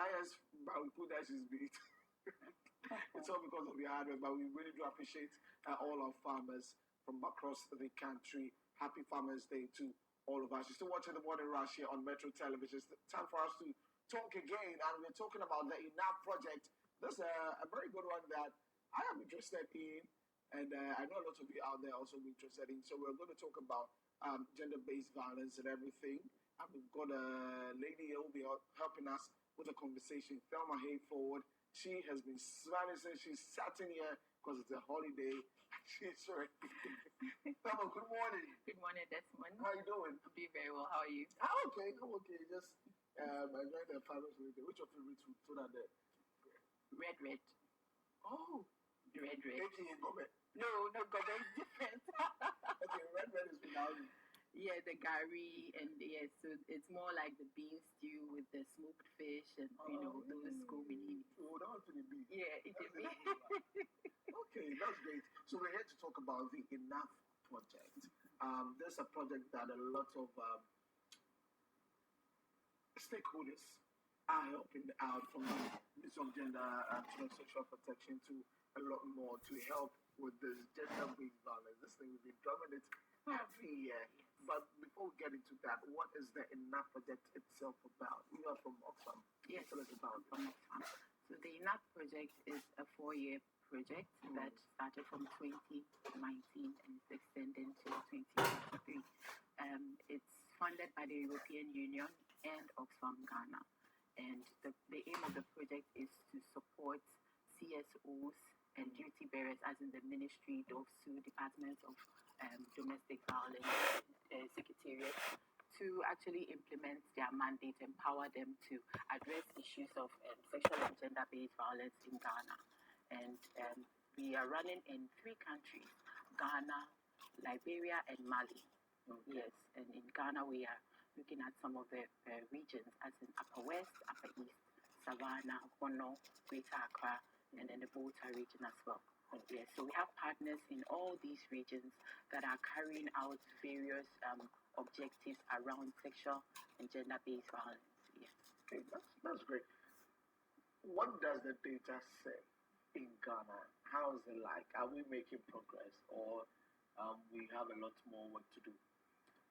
highest Banku that she's beat. It's all because of your hard work, but we really do appreciate all our farmers from across the country. Happy Farmers Day to all of us. You're still watching the Morning Rush here on Metro Television. It's time for us to talk again, and we're talking about the Enough Project. This is a very good one that I am interested in, and I know a lot of you out there also be interested in. So we're going to talk about gender-based violence and everything. And we've got a lady who will be helping us with the conversation, Thelma Hayford. She has been smiling since she's sat in here because it's a holiday. She's ready. Thelma, good morning. Good morning, Desmond. How are you doing? I'm doing very well. How are you? I'm okay. Just enjoying the Farmers Day. Which of your favorite food are there? Red. Oh. Red. AKA Gobe. No, Gobe is different. Okay, red is without you. Yeah, the gari, and yes, so it's more like the bean stew with the smoked fish and, those Scooby. Oh, that was the beef. Yeah, it is. Okay, that's great. So we're here to talk about the Enough Project. There's a project that a lot of stakeholders are helping out, from the Ministry of Gender and Social Protection to a lot more, to help with this gender-based violence. This thing, we've been drumming it every year. But before we get into that, what is the Enough Project itself about? You are from Oxfam. Yes, tell us about from Oxfam. So the Enough Project is a 4-year project that started from 2019 and is extending to 2023. It's funded by the European Union and Oxfam Ghana. And the aim of the project is to support CSOs and duty bearers, as in the Ministry, DOFSU, Department of Domestic Violence Secretariat, to actually implement their mandate, empower them to address issues of sexual and gender-based violence in Ghana. And we are running in 3 countries, Ghana, Liberia, and Mali. Okay. Yes, and in Ghana we are looking at some of the regions, as in Upper West, Upper East, Savannah, Bono, Greater Accra, and then the Volta region as well. Yes, so we have partners in all these regions that are carrying out various objectives around sexual and gender-based violence. Yes. Okay, that's great. What does the data say in Ghana? How is it like? Are we making progress, or we have a lot more work to do?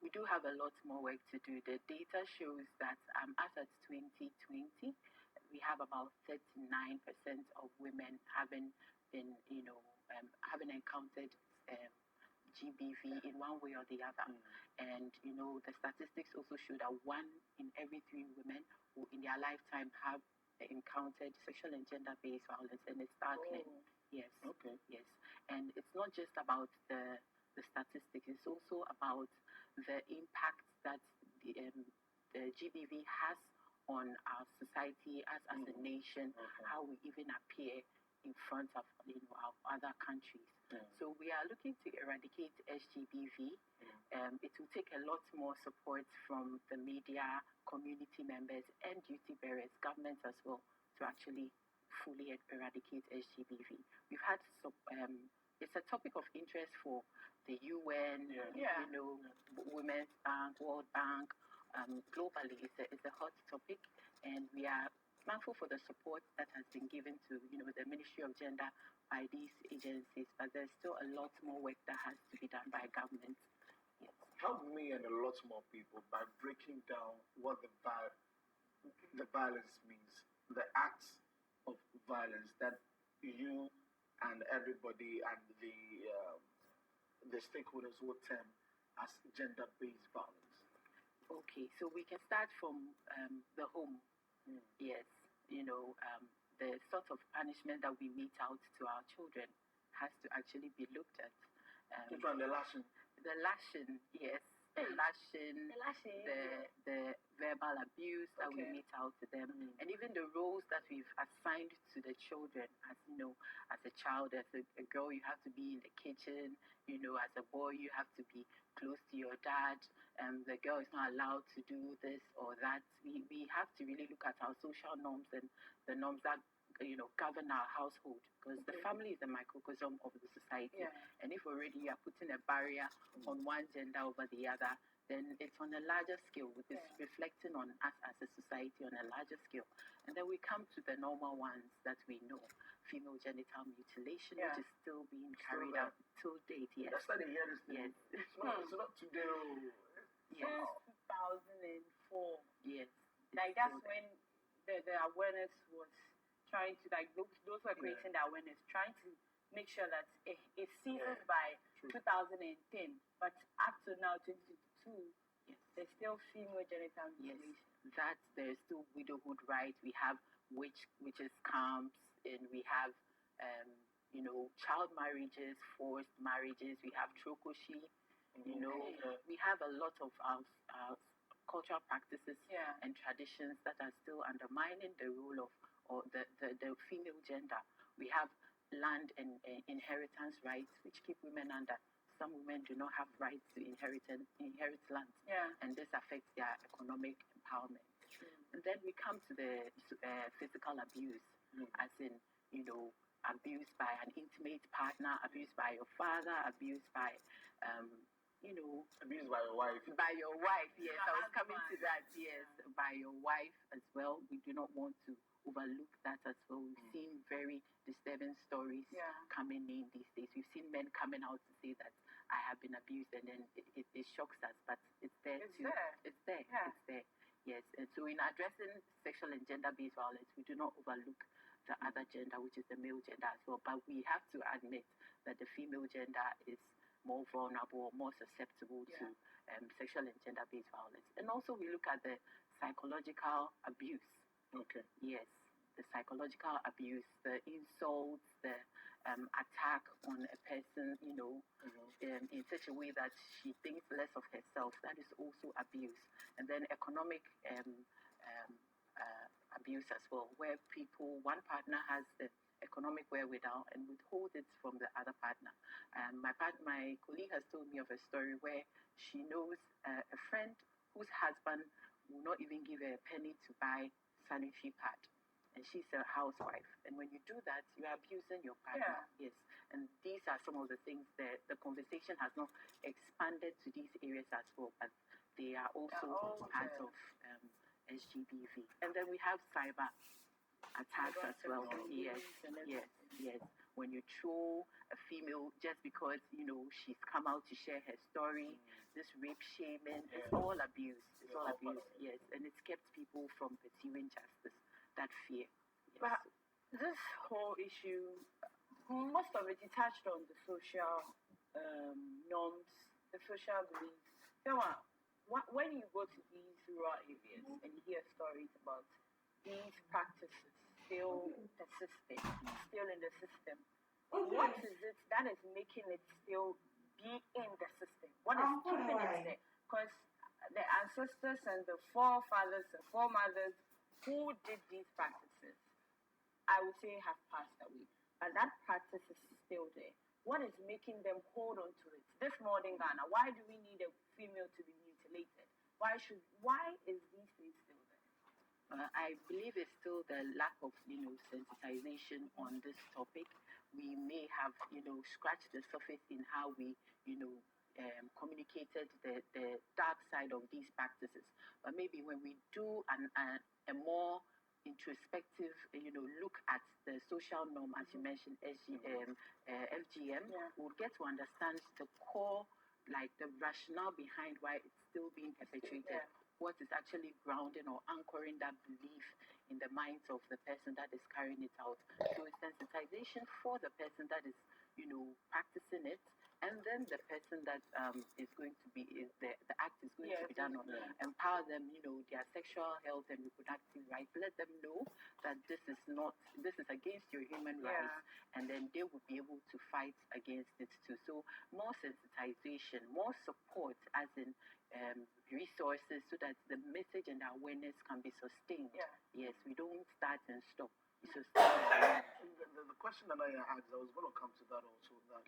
We do have a lot more work to do. The data shows that as at 2020, we have about 39% of women having been, having encountered GBV in one way or the other. And, the statistics also show that 1 in every 3 women who in their lifetime have encountered sexual and gender-based violence, and it's startling. Oh. Yes. Okay. Yes. And it's not just about the statistics, it's also about the impact that the GBV has on our society as a nation, how we even appear in front of our other countries. So we are looking to eradicate SGBV. It will take a lot more support from the media, community members, and duty bearers, governments as well, to actually fully eradicate SGBV. We've had it's a topic of interest for the UN, Women's Bank, World Bank. Globally, it's a hot topic, and we are thankful for the support that has been given to the Ministry of Gender by these agencies, but there's still a lot more work that has to be done by government. Yes. Help me and a lot more people by breaking down what the violence means, the acts of violence that you and everybody and the stakeholders will term as gender-based violence. Okay, so we can start from the home. Yes, the sort of punishment that we mete out to our children has to actually be looked at. The lashing. The lashing, yes. The lashing, the verbal abuse that we mete out to them, and even the roles that we've assigned to the children. As as a child, as a girl, you have to be in the kitchen. As a boy, you have to be close to your dad. The girl is not allowed to do this or that. We have to really look at our social norms and the norms that govern our household, because the family is the microcosm of the society. And if already you are putting a barrier on one gender over the other, then it's on a larger scale, which is reflecting on us as a society on a larger scale. And then we come to the normal ones that we know, female genital mutilation, which is still being carried out till date. Yes. That's why they hear this thing. Yes. It's not today. Yes. Since 2004. Yes. Like that's when the awareness was trying to, like, those who are creating the awareness, trying to make sure that it ceases by 2010, but up to now 2022, there's still female genital mutilation. That there's still widowhood rights. We have witches camps, and we have child marriages, forced marriages. We have trokoshi. We have a lot of cultural practices and traditions that are still undermining the role of or the female gender. We have land and inheritance rights, which keep women under. Some women do not have rights to inherit land, and this affects their economic empowerment. And then we come to the physical abuse, as in, abuse by an intimate partner, abuse by your father, abuse by, abused by your wife. By your wife, yes. I was coming to that, yes. By your wife as well. We do not want to overlook that as well. We've seen very disturbing stories coming in these days. We've seen men coming out to say that I have been abused, and then it shocks us, but it's there too. It's there. Yeah. It's there. Yes. And so in addressing sexual and gender-based violence, we do not overlook the other gender, which is the male gender as well. But we have to admit that the female gender is more vulnerable, more susceptible to sexual and gender-based violence. And also we look at the psychological abuse. Okay. Yes, the psychological abuse, the insults, the attack on a person, in such a way that she thinks less of herself. That is also abuse. And then economic abuse as well, where one partner has the economic wherewithal and withhold it from the other partner. My colleague has told me of a story where she knows a friend whose husband will not even give her a penny to buy sanitary pad, and she's a housewife. And when you do that, you are abusing your partner. Yes. And these are some of the things that the conversation has not expanded to these areas as well, but they are also part of SGBV. And then we have cyber attacks as well. Yes. When you throw a female just because she's come out to share her story, this rape shaming, it's all abuse. It's all abuse. Yes, and it's kept people from pursuing justice. That fear. Yes. But this whole issue, most of it touched on the social norms, the social beliefs. Thelma, when you go to these rural areas and you hear stories about these practices still persisting, still in the system, what is it that is making it still be in the system? What is keeping it there? Because the ancestors and the forefathers and foremothers who did these practices, I would say, have passed away. But that practice is still there. What is making them hold on to it? This modern Ghana, why do we need a female to be mutilated? Why is these things still there? I believe it's still the lack of, sensitization on this topic. We may have, scratched the surface in how we, communicated the dark side of these practices. But maybe when we do a more introspective, look at the social norm, as you mentioned, FGM, we'll get to understand the core, like the rationale behind why it's still being perpetrated. What is actually grounding or anchoring that belief in the minds of the person that is carrying it out. So it's sensitization for the person that is, practicing it, and then the person that is going to be, the act is going to be done on. Empower them, their sexual health and reproductive rights. Let them know that this is against your human rights, and then they will be able to fight against it too. So more sensitization, more support, as in resources, so that the message and the awareness can be sustained. Yes, we don't start and stop. We sustain. The question that I asked, I was going to come to that also. That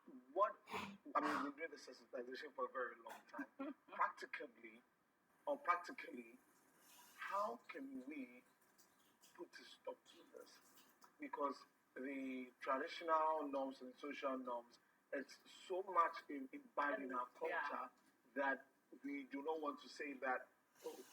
we've been doing the sensitization for a very long time. Practically, how can we put a stop to this? Because the traditional norms and social norms, it's so much imbibed in our culture that we do not want to say that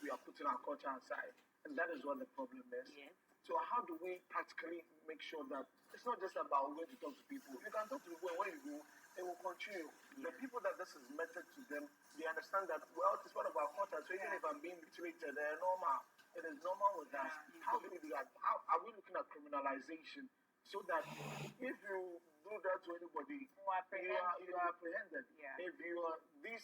we are putting our culture aside, and that is what the problem is. Yes. So how do we practically make sure that it's not just about going to talk to people? You can talk to people, and when you go, they will continue. The people that this is meted to them, they understand that, well, it's one of our culture, so even if I'm being mutilated, they're normal. It is normal with us. How do we do that? How are we looking at criminalization so that if you do that to anybody, you are apprehended? Yeah. If you are this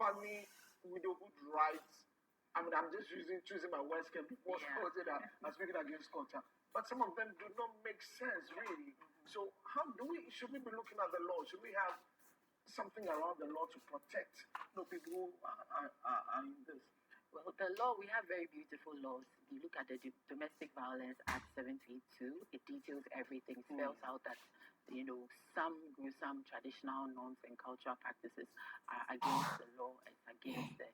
family widowhood rights, I mean, I'm just choosing my words can be more supported that I'm speaking against culture. But some of them do not make sense, really. So how should we be looking at the law? Should we have something around the law to protect people who are in this? Well, the law, we have very beautiful laws. You look at the Domestic Violence Act 782, it details everything, spells out that, some gruesome traditional norms and cultural practices are against the law, it's against the,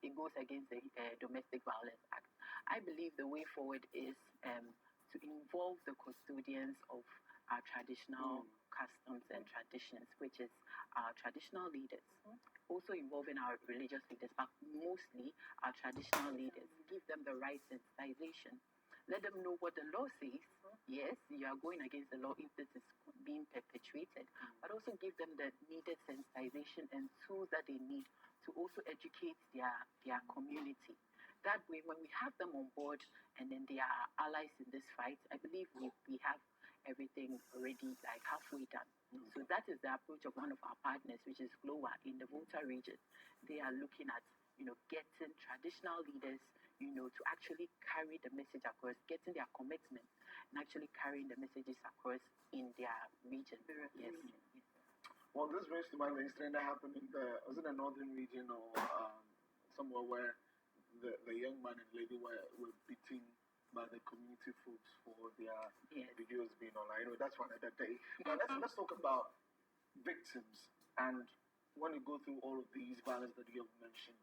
it goes against the Domestic Violence Act. I believe the way forward is to involve the custodians of our traditional customs and traditions, which is our traditional leaders. Also involving our religious leaders, but mostly our traditional leaders. Give them the right sensitization. Let them know what the law says. Yes, you are going against the law if this is being perpetuated, but also give them the needed sensitization and tools that they need to also educate their community. That way, when we have them on board and then they are allies in this fight, I believe we have everything already like halfway done. So that is the approach of one of our partners, which is GLOA in the Volta region. They are looking at, getting traditional leaders, to actually carry the message across, getting their commitment and actually carrying the messages across in their region. Yes. Well, this brings to mind the incident that happened was it the northern region or somewhere where the young man and lady were beaten by the community folks for their videos being online. That's one other day. But let's talk about victims. And when you go through all of these violence that you have mentioned,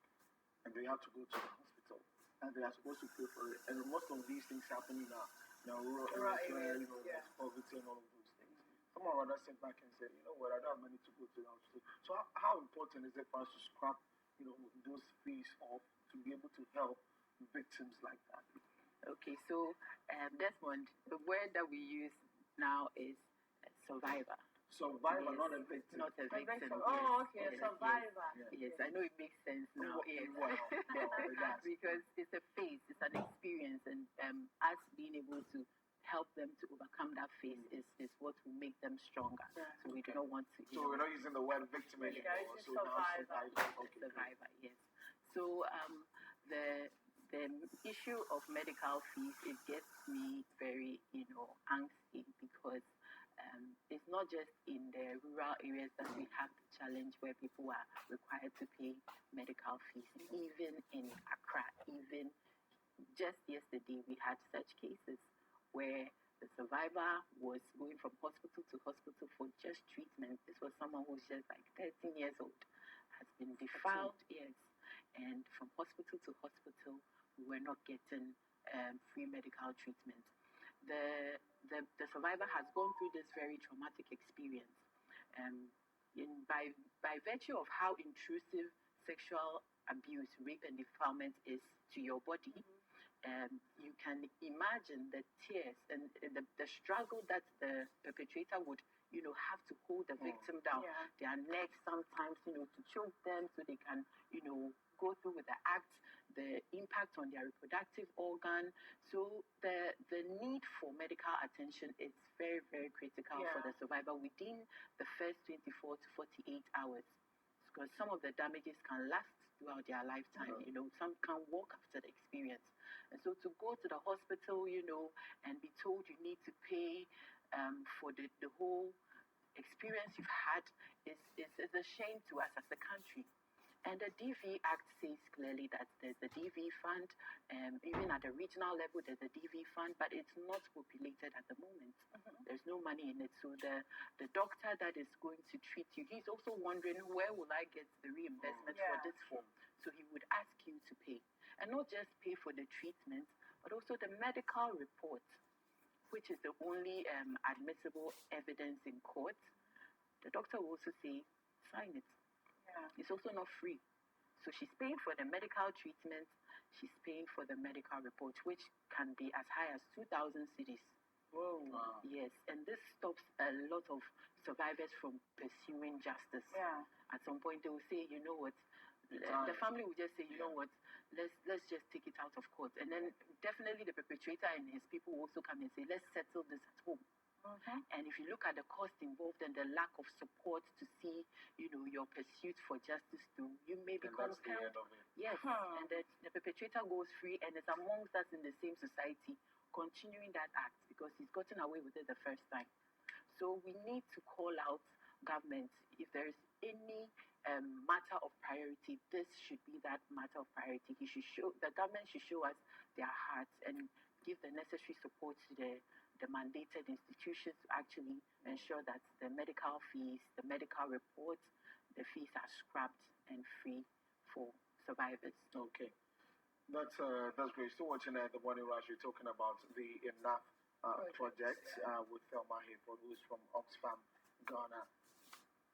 and they have to go to the hospital, and they are supposed to pay for it. And most of these things happen in our rural areas where there's poverty and all of those things. Someone rather sit back and say, you know what, I don't have money to go to the hospital. So how important is it for us to scrap, those fees off to be able to help victims like that? Okay, so Desmond, the word that we use now is survivor. Survivor, not a victim. Not a victim. Oh, okay, survivor. Yes, I know it makes sense now. Yes. Well, Because it's a phase, it's an experience, and us being able to help them to overcome that phase is what will make them stronger. So we do not want to. So we're not using the word victim anymore. So survivor. Okay. Survivor, yes. So the issue of medical fees, it gets me very, angsty because it's not just in the rural areas that we have the challenge where people are required to pay medical fees. Even in Accra, even just yesterday, we had such cases where the survivor was going from hospital to hospital for just treatment. This was someone who's just like 13 years old, has been defiled, yes, and from hospital to hospital, we were not getting free medical treatment. The survivor has gone through this very traumatic experience. By virtue of how intrusive sexual abuse, rape, and defilement is to your body, you can imagine the tears and the struggle that the perpetrator would, have to hold the victim down. Their neck sometimes, to choke them so they can, go through with the act, the impact on their reproductive organ. So the need for medical attention is very, very critical for the survivor within the first 24 to 48 hours. Because some of the damages can last throughout their lifetime, some can walk after the experience. And so to go to the hospital, and be told you need to pay for the whole experience you've had is a shame to us as a country. And the DV Act says clearly that there's a DV fund, even at the regional level, there's a DV fund, but it's not populated at the moment. There's no money in it. So the doctor that is going to treat you, he's also wondering, where will I get the reimbursement for this for? So he would ask you to pay. And not just pay for the treatment, but also the medical report, which is the only admissible evidence in court. The doctor will also say, sign it. It's also not free. So she's paying for the medical treatment, she's paying for the medical report, which can be as high as 2,000 cedis. Whoa. Wow. Yes, and this stops a lot of survivors from pursuing justice. Yeah. At some point, they will say, you know what, the Right. family will just say, you know what, let's just take it out of court. And then definitely the perpetrator and his people will also come and say, let's settle this at home. Mm-hmm. And if you look at the cost involved and the lack of support to see, your pursuit for justice through, you may be And that's the compelled. end of it. Yes, Hmm. and the perpetrator goes free and is amongst us in the same society, continuing that act because he's gotten away with it the first time. So we need to call out government. If there is any matter of priority, this should be that matter of priority. The government should show us their hearts and give the necessary support to the mandated institutions to actually ensure that the medical fees, the medical reports, the fees are scrapped and free for survivors. Okay. That's great. Still watching the Morning Rush. You're talking about the Enough project with Thelma Hayford, who's from Oxfam, Ghana.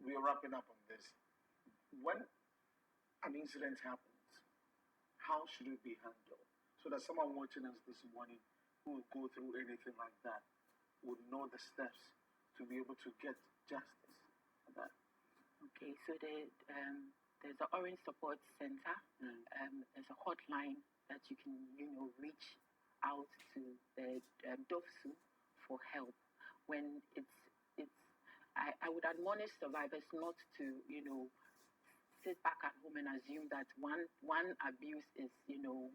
We are wrapping up on this. When an incident happens, how should it be handled? So that someone watching us this morning who will go through anything like that would know the steps to be able to get justice for that. Okay, so there's the Orange Support Center. There's a hotline that you can, reach out to the DOFSU for help when I would admonish survivors not to, sit back at home and assume that one abuse is,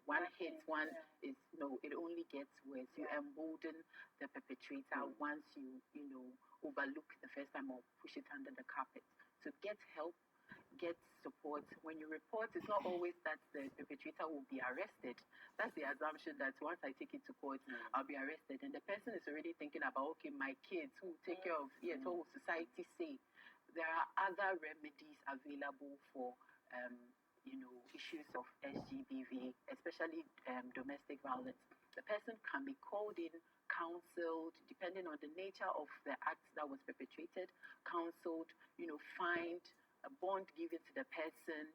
one hit, one is, it only gets worse. You embolden the perpetrator once you overlook the first time or push it under the carpet. So get help, get support. When you report, it's not always that the perpetrator will be arrested. That's the assumption that once I take it to court, I'll be arrested. And the person is already thinking about, okay, my kids, who will take care of, what will society say? There are other remedies available for, issues of SGBV, especially domestic violence. The person can be called in, counseled, depending on the nature of the act that was perpetrated, counseled, fined, a bond given to the person,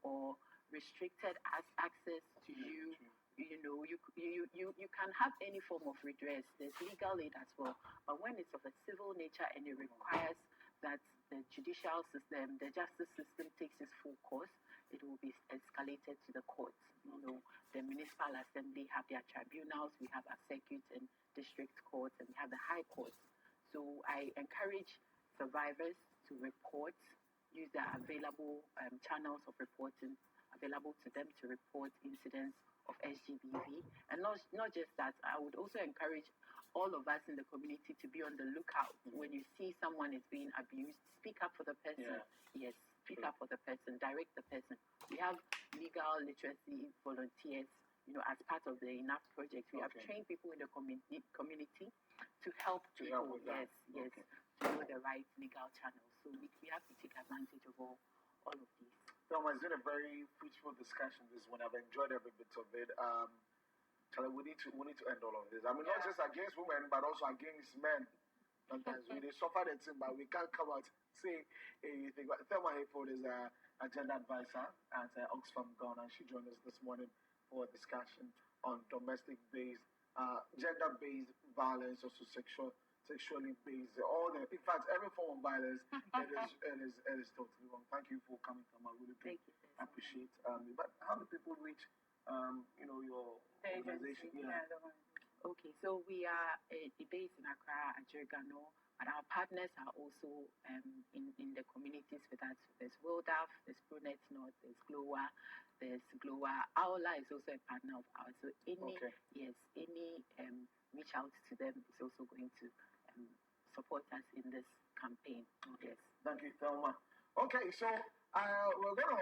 or restricted access to you. You can have any form of redress. There's legal aid as well. But when it's of a civil nature and it requires that the judicial system, the justice system takes its full course, it will be escalated to the courts. The municipal assembly have their tribunals, we have our circuit and district courts, and we have the high courts. So I encourage survivors to report, use the available channels of reporting available to them to report incidents of SGBV. And not just that, I would also encourage all of us in the community to be on the lookout. When you see someone is being abused, speak up for the person. Yes, speak up for the person, direct the person. We have legal literacy volunteers, as part of the Enough project. We have trained people in the community to help people. Yes, to know the right legal channels. So we have to take advantage of all of these. Thelma, it's been a very fruitful discussion this one. I've enjoyed every bit of it. Charlie, we need to end all of this. I mean, not just against women, but also against men. Sometimes they suffer the thing, but we can't come out say anything. But Thelma Hayford is a gender advisor at Oxfam, Ghana. She joined us this morning for a discussion on gender-based violence, also sexually based. In fact, every form of violence, it is totally wrong. Thank you for coming, Thelma. I really do appreciate. But how do people reach, your organization? Okay, so we are based in Accra, Ajerigano, but our partners are also in the communities with us. There's WILDAF, there's ProNet North, there's GLOA, there's GLOA. Aula is also a partner of ours. So any reach out to them is also going to support us in this campaign. Yes. Thank you, Thelma. Okay, so we're going to